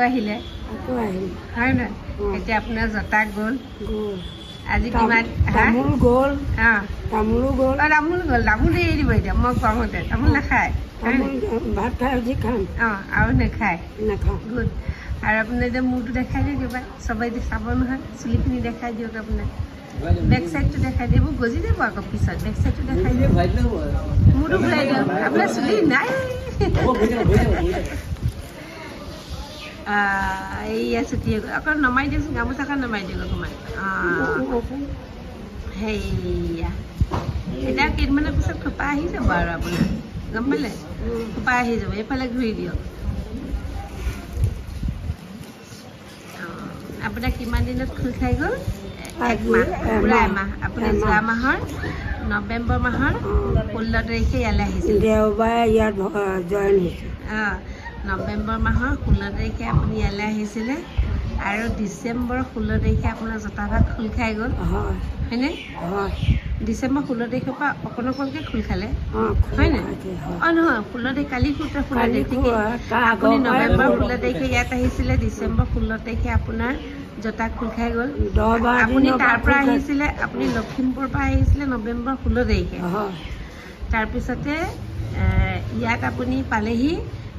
আহিলে হয় নহয় এতিয়া আপোনাৰ জতা গ'ল আজি কিমান তামোল গ'ল তামোলো গ'ল তামোল এৰি দিব এতিয়া মই কওঁতে তামোল নাখায় ভাত খাই উঠি খাম আৰু নাখায় নাখাওঁ গুড আৰু আপোনাৰ এতিয়া মূৰটো দেখাই দিয়ক কিবা চবেই এতিয়া চাব নহয় চুলিখিনি দেখাই দিয়ক আপোনাৰ বেক চাইডটো দেখাই দিব গজি যাব আকৌ পিছত বেক চাইডটো দেখাই দিয়ক মূৰটো ঘূৰাই দিয়ক আপোনাৰ চুলি নাই এইয়া ছুটি অকণ নমাই দিয়কচোন গামোচাখন নমাই দিয়ক অকণমান সেয়া এতিয়া কেইদিনমানৰ পিছত খোপা আহি যাব আৰু আপোনাৰ গম পালে খোপা আহি যাব এইফালে ঘূৰি দিয়ক আপোনাৰ কিমান দিনত খোল খাই গ'ল একমাহ পুৰা এমাহ আপুনি যোৱা মাহৰ নৱেম্বৰ মাহৰ 16 তাৰিখে ইয়ালৈ আহিছিল দেওবাৰে ইয়াত জইন হৈছে নৱেম্বৰ মাহৰ 16 তাৰিখে আপুনি ইয়ালৈ আহিছিলে আৰু ডিচেম্বৰ 16 তাৰিখে আপোনাৰ জতাভাগ খোল খাই গ'ল হয়নে ডিচেম্বৰ 16 তাৰিখৰ পৰা অকণ অকণকৈ খোল খালে হয়নে নহয় 16 তাৰিখ কালি 16 তাৰিখে আপুনি নৱেম্বৰ 16 তাৰিখে ইয়াত আহিছিলে ডিচেম্বৰ 16 তাৰিখে আপোনাৰ জতা খোল খাই গ'ল আপুনি তাৰ পৰা আহিছিলে আপুনি লখিমপুৰৰ পৰা আহিছিলে নৱেম্বৰ 16 তাৰিখে তাৰপিছতে ইয়াত আপুনি পালেহি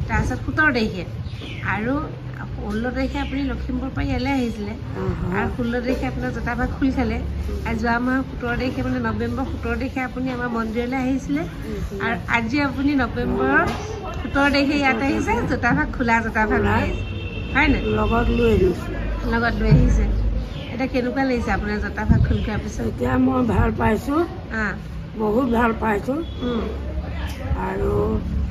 তাৰপিছত 17 তাৰিখে আৰু 16 তাৰিখে আপুনি লখিমপুৰৰ পৰা ইয়ালৈ আহিছিলে আৰু 16 তাৰিখে আপোনাৰ জতাভাগ খোল খালে আৰু যোৱা মাহৰ 17 তাৰিখে মানে নৱেম্বৰ 17 তাৰিখে আপুনি আমাৰ মন্দিৰলৈ আহিছিলে আৰু আজি আপুনি নৱেম্বৰ 17 তাৰিখে ইয়াত আহিছে জতাভাগ খোলা জতাভাগ লৈ আহিছে হয়নে লগত লৈ আহিছে এতিয়া কেনেকুৱা লাগিছে আপোনাৰ জতাভাগ খোল খোৱাৰ পিছত এতিয়া মই ভাল পাইছোঁ বহুত ভাল পাইছোঁ আৰু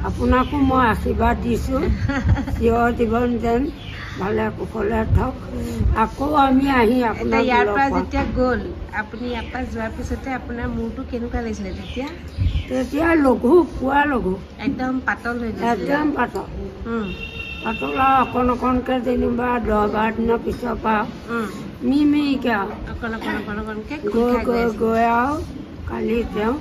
আপোনাকো মই আশীৰ্বাদ দিছোঁ চিৰ জীৱন যেন ভালে কুশলে থওক আকৌ আমি আহি আপোনাৰ ইয়াৰ পৰা যেতিয়া গ'ল আপুনি ইয়াৰ পৰা যোৱাৰ পিছতে আপোনাৰ মূৰটো কেনেকুৱা লাগিছিলে তেতিয়া লঘু পুৱা লঘু একদম পাতল হৈ গৈছিলে একদম পাতল পাতল আৰু অকণ অকণকৈ যেনিবা 10-12 দিনৰ পিছৰ পৰা মিমিকৈ আৰু অকণকৈ গৈ আৰু কালি তেওঁ